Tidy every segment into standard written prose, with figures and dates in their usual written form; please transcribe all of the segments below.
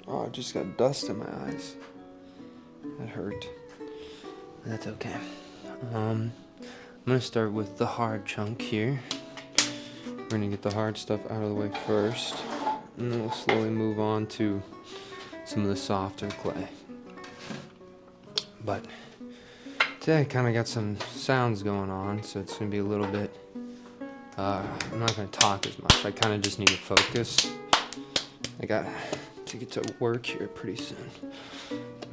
Oh, I just got dust in my eyes. That hurt. That's okay. I'm gonna start with the hard chunk here. We're gonna get the hard stuff out of the way first, and then we'll slowly move on to some of the softer clay. But today I kind of got some sounds going on, so it's gonna be a little bit. I'm not gonna talk as much. I kind of just need to focus. I got to get to work here pretty soon,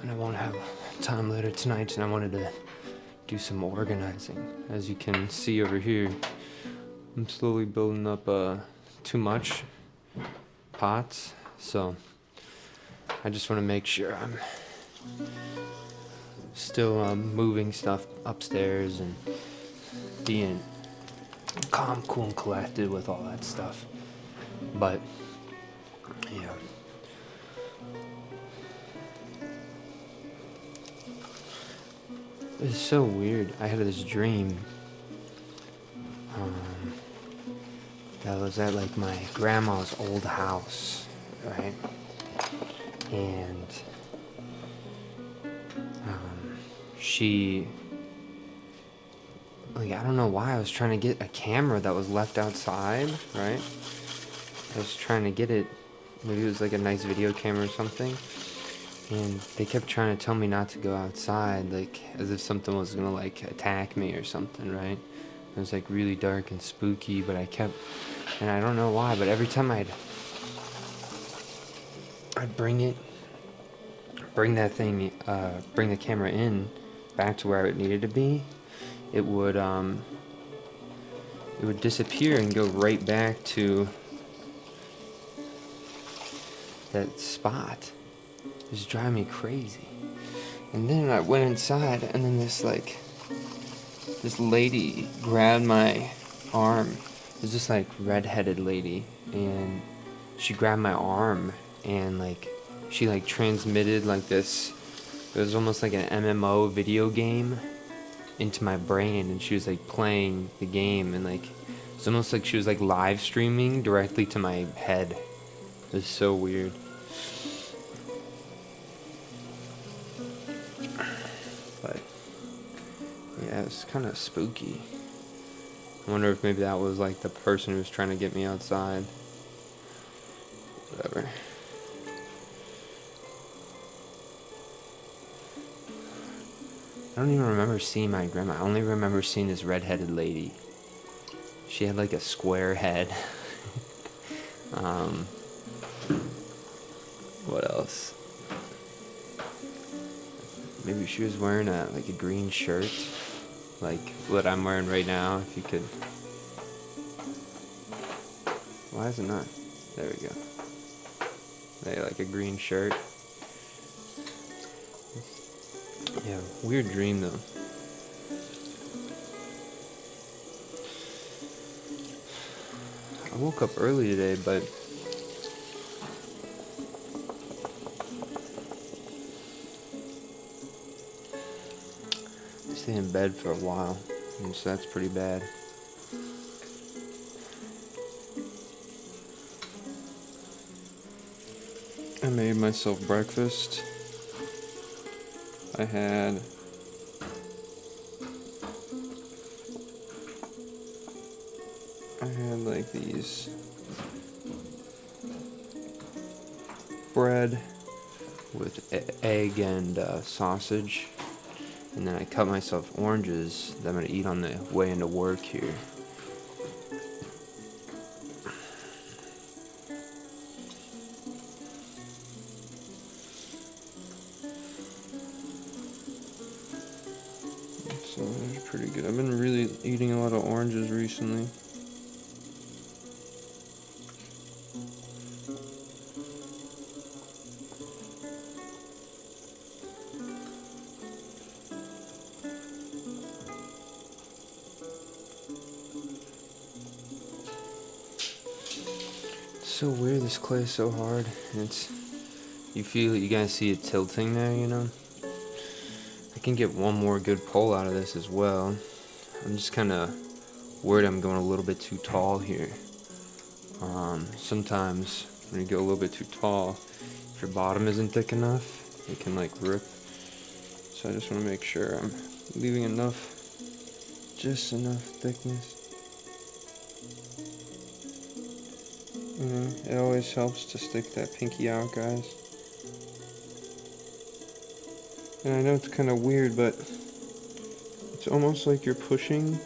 and I won't have time later tonight. And I wanted to do some organizing. As you can see over here, I'm slowly building up too much pots, so I just want to make sure I'm still moving stuff upstairs and being calm, cool, and collected with all that stuff. But yeah, it's so weird. I had this dream that was at like my grandma's old house, right? And she, like, I don't know why I was trying to get a camera that was left outside, right? I was trying to get it. Maybe it was like a nice video camera or something. And they kept trying to tell me not to go outside, like as if something was gonna like attack me or something, right? It was like really dark and spooky, but I kept, and I don't know why, but every time I'd bring the camera in back to where it needed to be, it would disappear and go right back to that spot. It was driving me crazy. And then I went inside, and then this lady grabbed my arm. It was this like redheaded lady, and she grabbed my arm, and like she like transmitted like this. It was almost like an MMO video game into my brain, and she was like playing the game, and like it's almost like she was like live streaming directly to my head. It was so weird. But yeah, it's kind of spooky. I wonder if maybe that was like the person who was trying to get me outside. Whatever. I don't even remember seeing my grandma. I only remember seeing this redheaded lady. She had like a square head. What else? Maybe she was wearing a green shirt, like what I'm wearing right now. If you could. Why is it not? There we go. Like a green shirt. Yeah, weird dream though. I woke up early today, but I stayed in bed for a while, and so that's pretty bad. I made myself breakfast. I had like these bread with egg and sausage, and then I cut myself oranges that I'm gonna eat on the way into work here. So that's pretty good. I've been really eating a lot of oranges recently. It's so weird, this clay is so hard. And you guys see it tilting there, you know? I can get one more good pull out of this as well. I'm just kind of worried I'm going a little bit too tall here. Sometimes when you go a little bit too tall, if your bottom isn't thick enough, it can like rip. So I just want to make sure I'm leaving just enough thickness. It always helps to stick that pinky out, guys. And I know it's kind of weird, but it's almost like you're pushing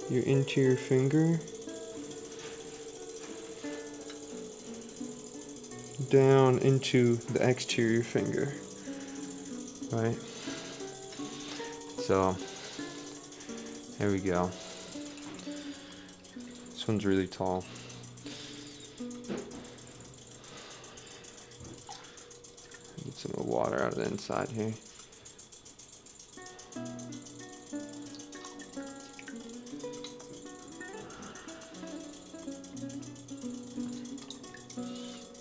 your interior finger down into the exterior finger, right? So there we go. This one's really tall. Get some of the water out of the inside here.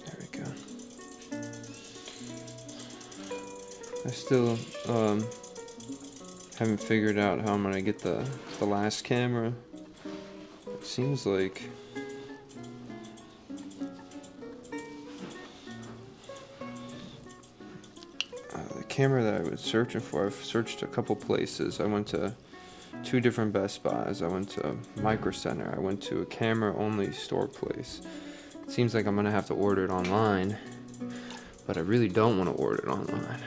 There we go. I still haven't figured out how I'm gonna get the last camera. It seems like the camera that I was searching for, I've searched a couple places. I went to 2 different Best Buys. I went to Micro Center. I went to a camera-only store place. It seems like I'm gonna have to order it online, but I really don't want to order it online.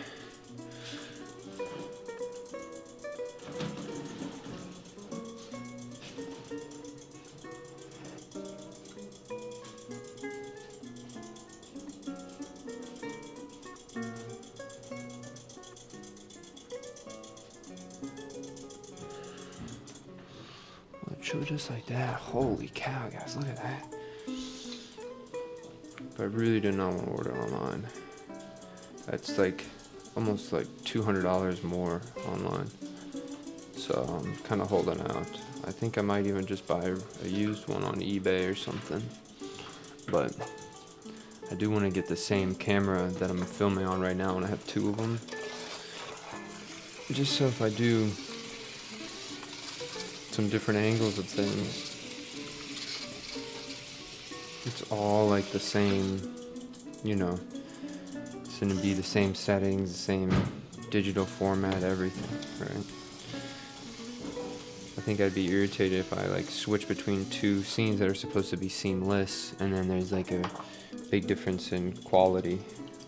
Show just like that. Holy cow, guys, look at that. But I really did not want to order online. That's like almost like $200 more online. So I'm kind of holding out. I think I might even just buy a used one on eBay or something. But I do want to get the same camera that I'm filming on right now, and I have 2 of them. Just so if I do some different angles of things, it's all like the same, you know, it's gonna be the same settings, the same digital format, everything, right? I think I'd be irritated if I like switch between 2 scenes that are supposed to be seamless and then there's like a big difference in quality,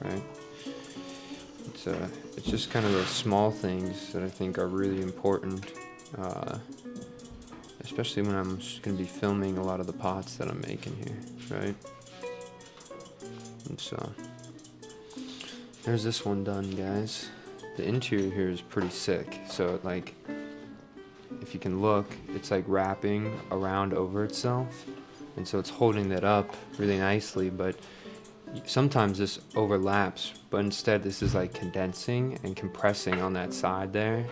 right? It's just kind of those small things that I think are really important, especially when I'm just going to be filming a lot of the pots that I'm making here, right? And so there's this one done, guys. The interior here is pretty sick. So like, if you can look, it's like wrapping around over itself, and so it's holding that up really nicely. But sometimes this overlaps, but instead this is like condensing and compressing on that side there.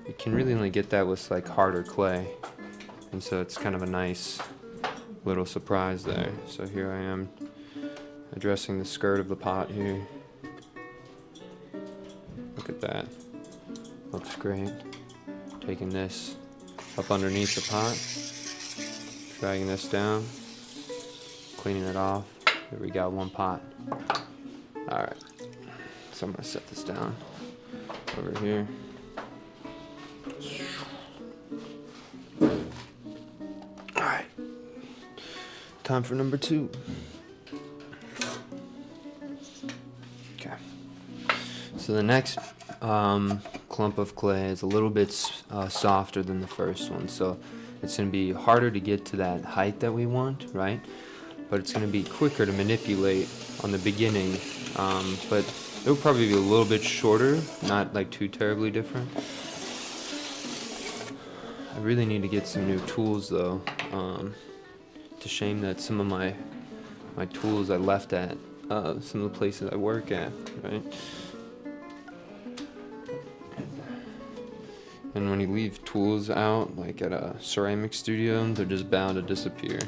You can really only get that with like harder clay, and so it's kind of a nice little surprise there. So here I am addressing the skirt of the pot here. Look at that, looks great. Taking this up underneath the pot, dragging this down, cleaning it off. Here we got 1 pot. Alright, so I'm gonna set this down over here. Alright, time for number 2. Okay, so the next clump of clay is a little bit softer than the first one, so it's going to be harder to get to that height that we want, right? But it's going to be quicker to manipulate on the beginning, but it'll probably be a little bit shorter, not like too terribly different. I really need to get some new tools though. It's a shame that some of my tools I left at some of the places I work at, right? And when you leave tools out, like at a ceramic studio, they're just bound to disappear.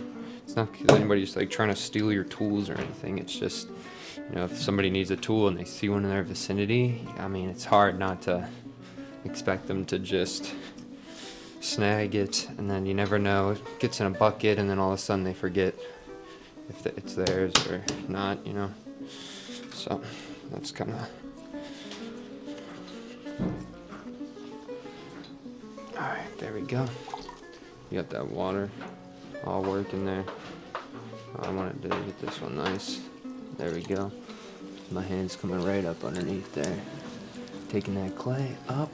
It's not because anybody's like trying to steal your tools or anything. It's just, you know, if somebody needs a tool and they see one in their vicinity, I mean, it's hard not to expect them to just snag it, and then you never know, it gets in a bucket and then all of a sudden they forget if it's theirs or not, you know. So That's kind of... Alright, there we go. You got that water all working there. All I want to do is get this one nice. There we go. My hand's coming right up underneath there. Taking that clay up.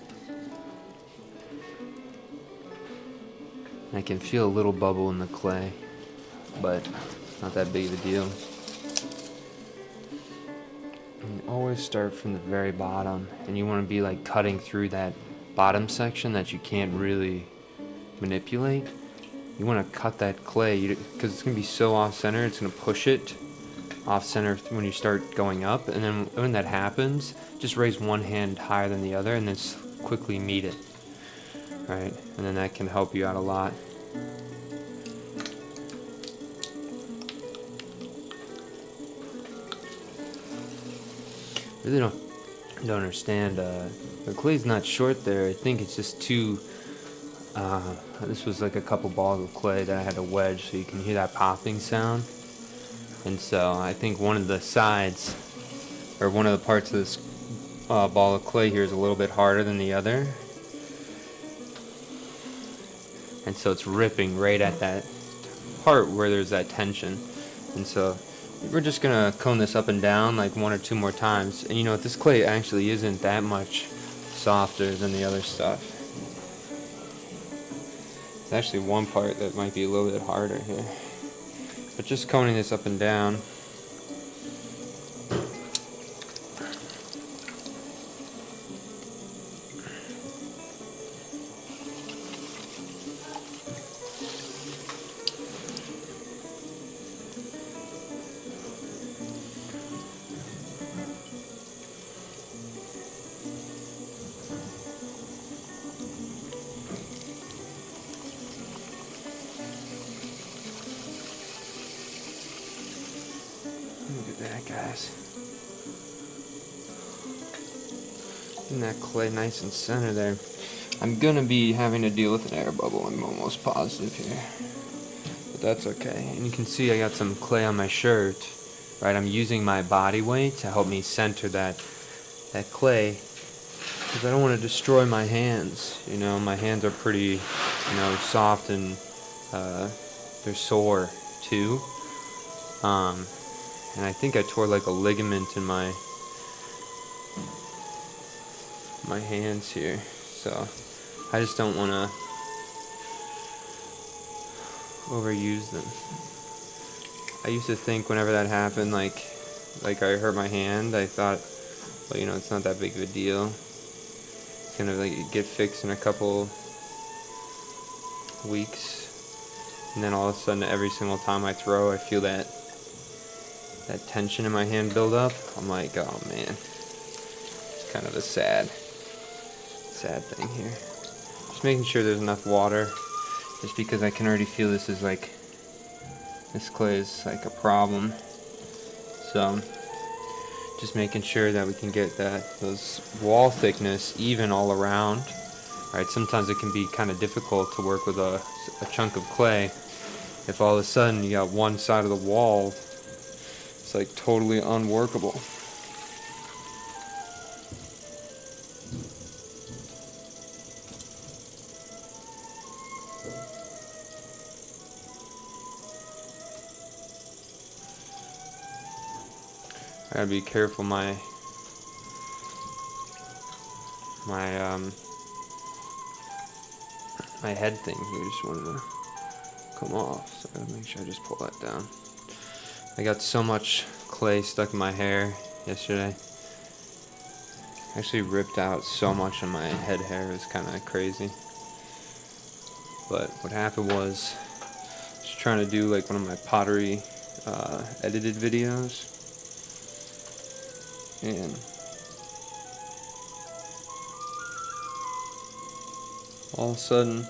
I can feel a little bubble in the clay, but not that big of a deal. And always start from the very bottom, and you want to be like cutting through that bottom section that you can't really manipulate. You want to cut that clay because it's going to be so off center, it's going to push it off center when you start going up, and then when that happens, just raise one hand higher than the other and then quickly meet it. Right, and then that can help you out a lot. Really don't understand. The clay's not short there. I think it's just too. This was like a couple balls of clay that I had to wedge, so you can hear that popping sound. And so I think one of the sides, or one of the parts of this ball of clay here is a little bit harder than the other. And so it's ripping right at that part where there's that tension. And so we're just gonna cone this up and down like 1 or 2 more times. And you know what, this clay actually isn't that much softer than the other stuff. There's actually one part that might be a little bit harder here. But just coning this up and down. Look at that, guys. Getting that clay nice and center there. I'm gonna be having to deal with an air bubble, I'm almost positive here. But that's okay. And you can see I got some clay on my shirt. Right, I'm using my body weight to help me center that clay. Because I don't want to destroy my hands. You know, my hands are pretty, soft and they're sore too. And I think I tore like a ligament in my hands here, so I just don't want to overuse them. I used to think whenever that happened, like I hurt my hand, I thought, well, it's not that big of a deal. It's gonna get fixed in a couple weeks, and then all of a sudden, every single time I throw, I feel that tension in my hand build up. I'm like, oh man, it's kind of a sad thing here. Just making sure there's enough water, just because I can already feel this clay is like a problem. So just making sure that we can get those wall thickness even all around. Right, sometimes it can be kind of difficult to work with a chunk of clay if all of a sudden you got one side of the wall, it's like totally unworkable. I gotta be careful. My head thing here just wanted to come off, so I gotta make sure I just pull that down. I got so much clay stuck in my hair yesterday. Actually ripped out so much of my head hair. It was kind of crazy. But what happened was, just trying to do like one of my pottery edited videos, and all of a sudden,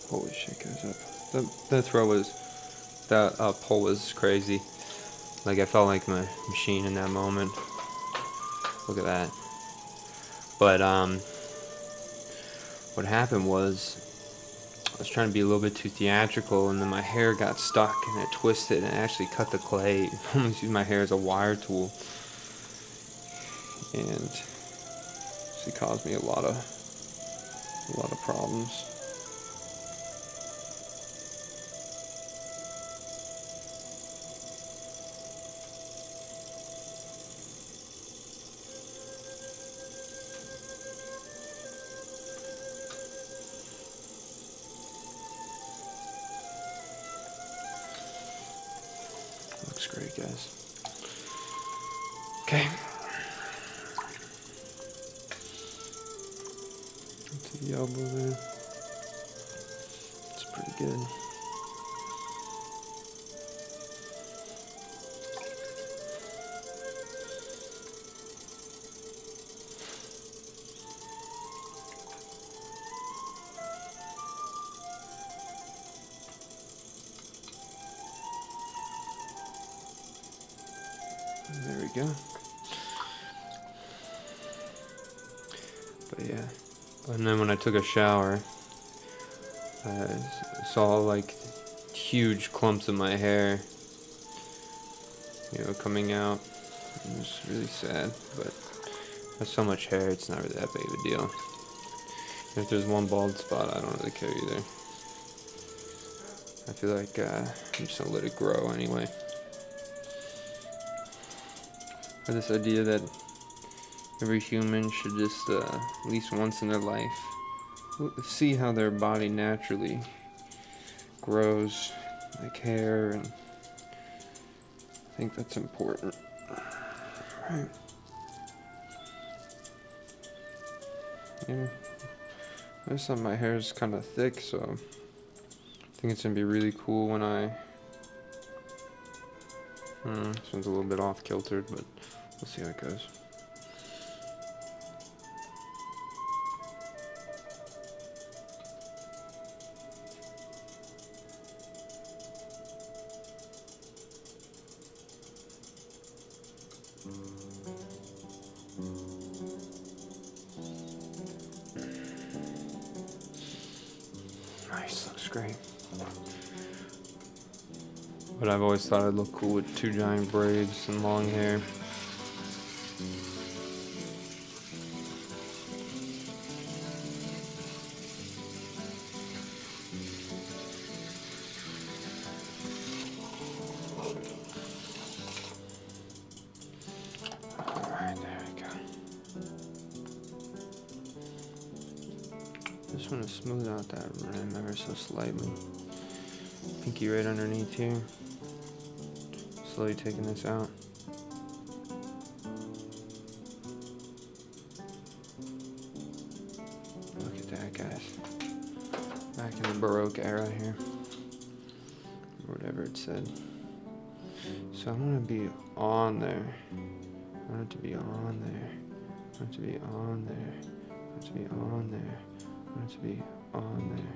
holy shit, guys! That pull was crazy. Like I felt like my machine in that moment. Look at that. But what happened was, I was trying to be a little bit too theatrical, and then my hair got stuck and it twisted and it actually cut the clay. I almost used my hair as a wire tool, and she caused me a lot of problems. Looks great, guys. Okay. To the elbow there. It's pretty good. There we go. But yeah. And then when I took a shower, I saw like huge clumps of my hair, coming out. It was really sad, but with so much hair, it's not really that big of a deal. If there's one bald spot, I don't really care either. I feel like I'm just gonna let it grow anyway. I have this idea that every human should just, at least once in their life, see how their body naturally grows, like hair, and I think that's important. Right. Yeah. I just thought my hair is kind of thick, so I think it's gonna be really cool when this one's a little bit off kiltered, but we'll see how it goes. Nice, looks great. But I've always thought I'd look cool with two giant braids and long hair. Alright, there we go. Just want to smooth out that rim ever so slightly. Pinky right underneath here. Slowly taking this out. Look at that, guys. Back in the Baroque era here. Or whatever it said. So I want to be on there. I want it to be on there. I want it to be on there. I want it to be on there. I want it to be on there.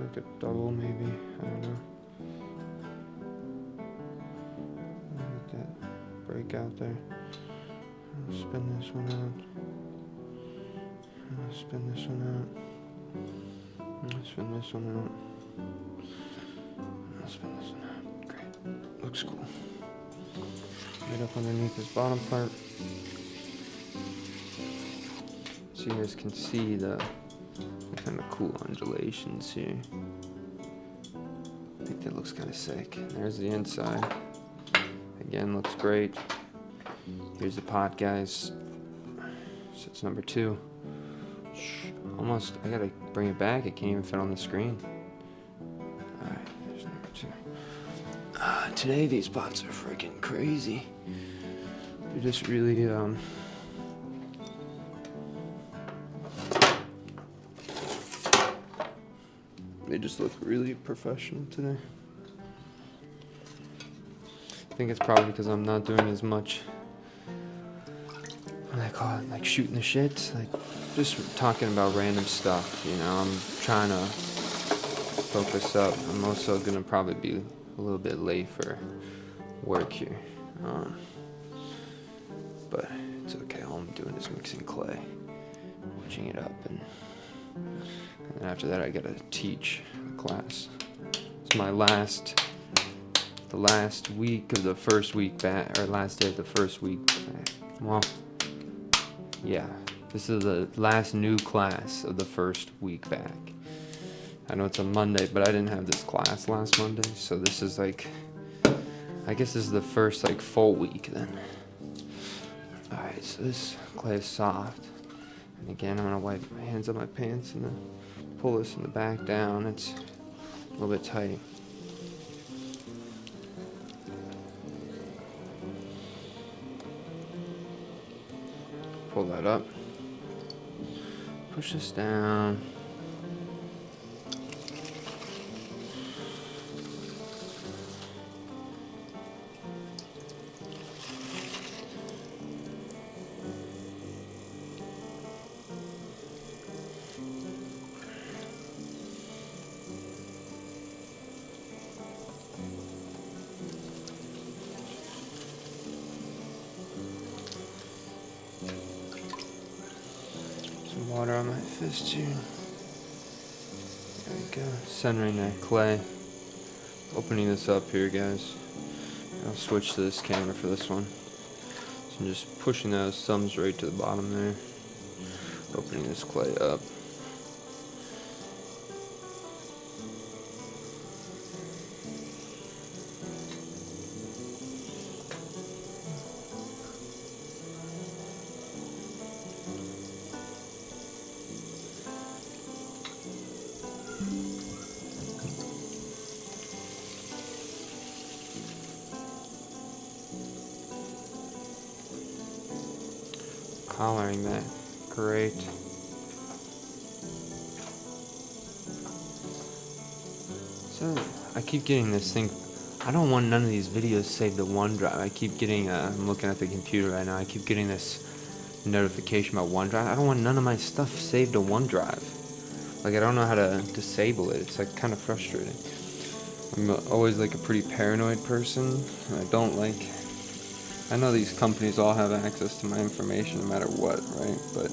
Like a double, maybe. I don't know. Let that break out there. I'll spin this one out. I'll spin this one out. I'll spin this one out. I'll spin this one out. Great. Looks cool. Right up underneath this bottom part. So you guys can see the kind of cool undulations here. I think that looks kind of sick. There's the inside. Again, looks great. Here's the pot, guys. So it's number 2. Almost, I gotta bring it back. It can't even fit on the screen. Alright, there's number 2. Today these pots are freaking crazy. They're just really, they just look really professional today. I think it's probably because I'm not doing as much, what do I call it, like shooting the shit, like just talking about random stuff, I'm trying to focus up. I'm also gonna probably be a little bit late for work here. But it's okay. All I'm doing is mixing clay, wedging it up, and then after that I gotta teach a class. It's my the last week of the first week back, or last day of the first week back. Well, yeah, this is the last new class of the first week back. I know it's a Monday, but I didn't have this class last Monday, so this is like, I guess this is the first like full week then. Alright, so this clay is soft. And again, I'm gonna wipe my hands on my pants and then pull this in the back down. It's a little bit tight. Pull that up. Push this down. Some water on my fist here. There we go. Centering that clay. Opening this up here, guys. I'll switch to this camera for this one. So I'm just pushing those thumbs right to the bottom there. Opening this clay up. Collaring that. Great. So, I keep getting this thing. I don't want none of these videos saved to OneDrive. I keep getting, I'm looking at the computer right now. I keep getting this notification about OneDrive. I don't want none of my stuff saved to OneDrive. Like, I don't know how to disable it. It's like kind of frustrating. I'm always like a pretty paranoid person. I don't like, I know these companies all have access to my information no matter what, right? But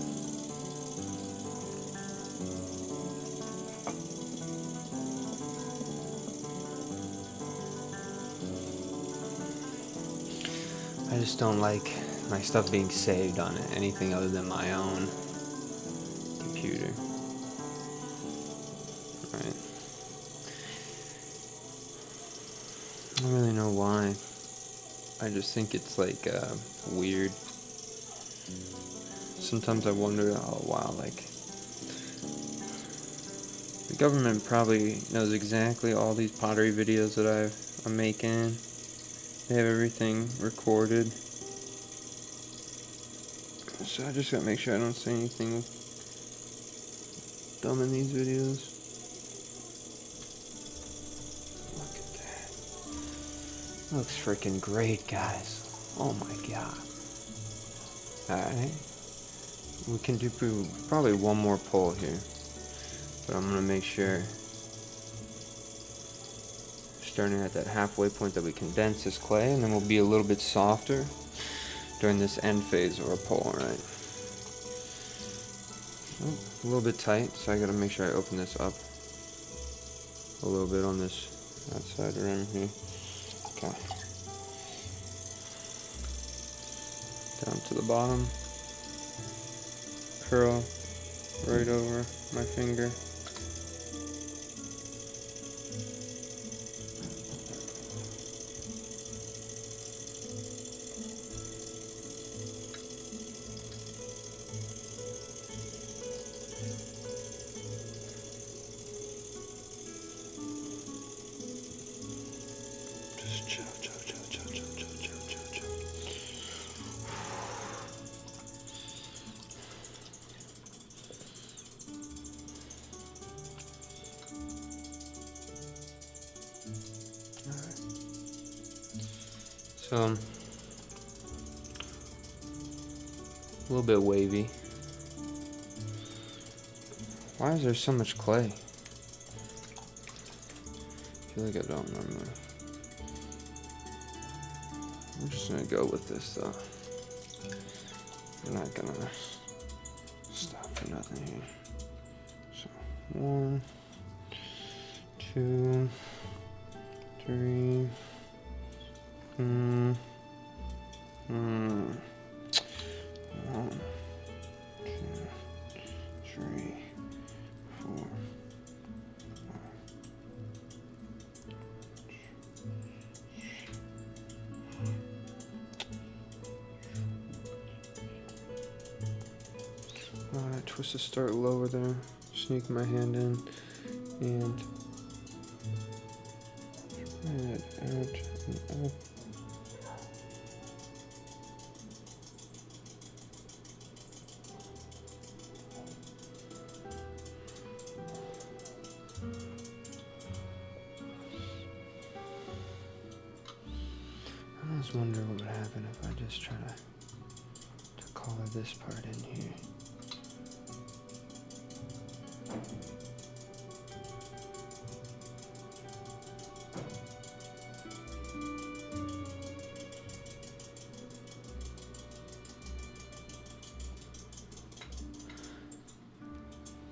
I just don't like my stuff being saved on anything other than my own computer. Right. I don't really know why. I just think it's like weird. Sometimes I wonder, oh wow, like the government probably knows exactly all these pottery videos that I'm making. They have everything recorded. So I just gotta make sure I don't say anything dumb in these videos. Look at that. Looks freaking great, guys. Oh my god. Alright. We can do probably one more pull here. But I'm gonna make sure, starting at that halfway point, that we condense this clay, and then we'll be a little bit softer during this end phase of our pull, right? Oh, a little bit tight, so I gotta make sure I open this up a little bit on this outside rim here. Okay. Down to the bottom. Curl right over my finger. Just chill. So, a little bit wavy. Why is there so much clay? I feel like I don't normally. I'm just gonna go with this though. I'm not gonna stop for nothing here. So 1, 2, 3. 1, 2, 3, 4. Twist the start lower there, sneak my hand in, and spread out and up. I always wonder what would happen if I just try to color this part in here.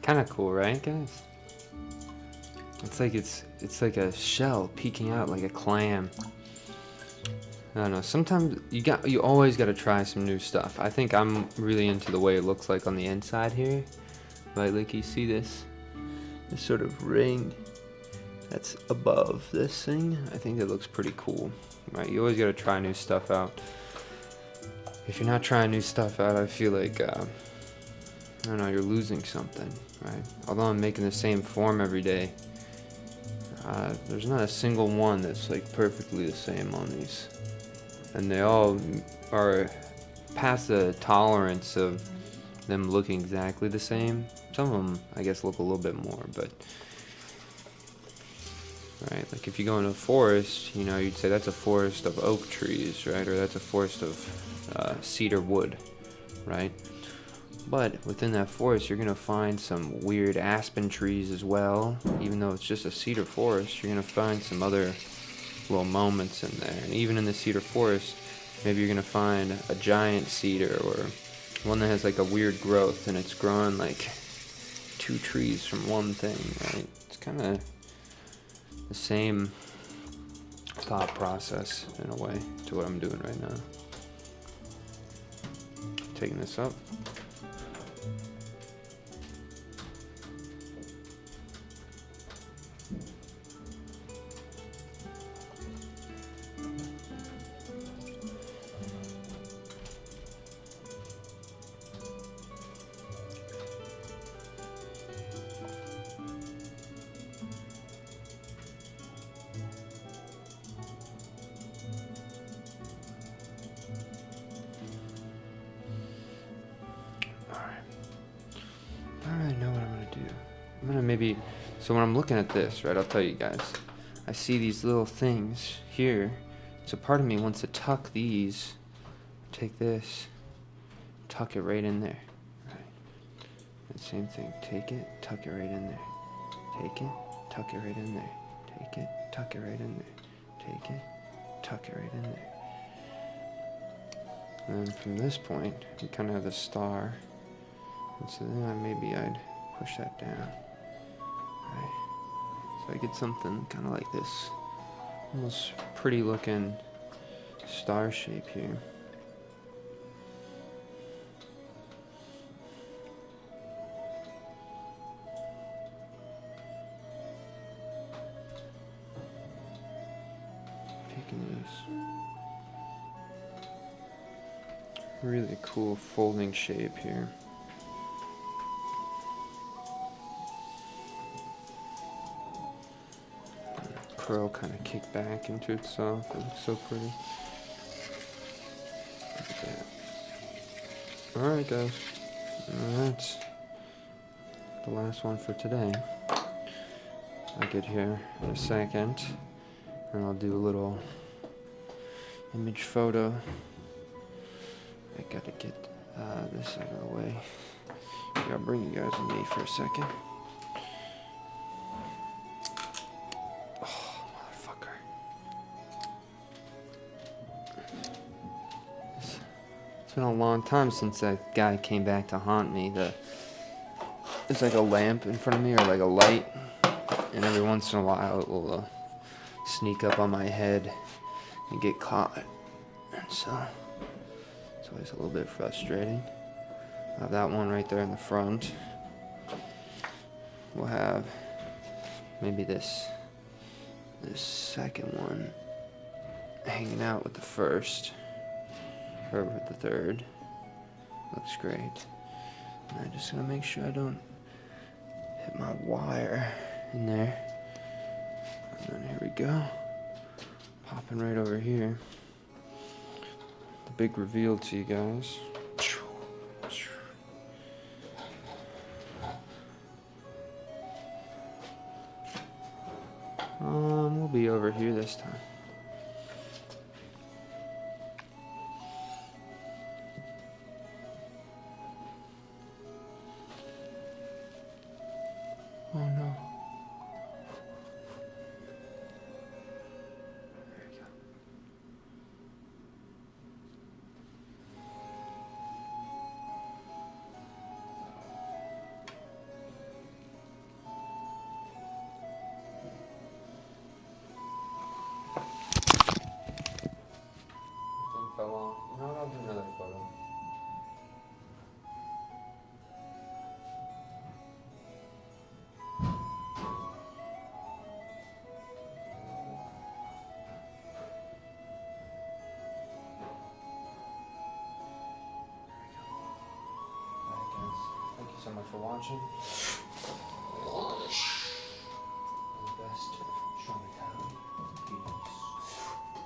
Kind of cool, right, guys? It's like a shell peeking out like a clam. I don't know. Sometimes you always got to try some new stuff. I think I'm really into the way it looks like on the inside here. Right, like you see this sort of ring that's above this thing. I think it looks pretty cool. Right? You always got to try new stuff out. If you're not trying new stuff out, I feel like I don't know, you're losing something, right? Although I'm making the same form every day, there's not a single one that's like perfectly the same on these. And they all are past the tolerance of them looking exactly the same. Some of them, I guess, look a little bit more, but... Right, like if you go into a forest, you know, you'd say that's a forest of oak trees, right? Or that's a forest of cedar wood, right? But within that forest, you're going to find some weird aspen trees as well. Even though it's just a cedar forest, you're going to find some other little moments in there. And even in the cedar forest, maybe you're going to find a giant cedar or one that has like a weird growth and it's growing like 2 trees from one thing, right? It's kind of the same thought process in a way to what I'm doing right now. Taking this up. So when I'm looking at this, right, I'll tell you guys, I see these little things here. So part of me wants to tuck these, take this, tuck it right in there, right? And same thing, take it, tuck it right in there. Take it, tuck it right in there. Take it, tuck it right in there. Take it, tuck it right in there. And then from this point, we kind of have the star. And so then maybe I'd push that down. Right. So I get something kind of like this, almost pretty looking star shape here. Taking this really cool folding shape here. Curl kind of kick back into itself. It looks so pretty. Look at that. Alright guys, that's the last one for today. I'll get here in a second and I'll do a little image photo. I gotta get this out of the way. I'll bring you guys with me for a second. It's been a long time since that guy came back to haunt me. There's like a lamp in front of me or like a light, and every once in a while it will sneak up on my head and get caught. And so it's always a little bit frustrating. I have that one right there in the front. We'll have maybe this second one hanging out with the first, or with the third. Looks great. And I'm just gonna make sure I don't hit my wire in there. And then here we go. Popping right over here. The big reveal to you guys. We'll be over here this time. Oh no. There we go. Thing fell off. You know what? I'll do another photo. Alright guys, thank you so much for watching.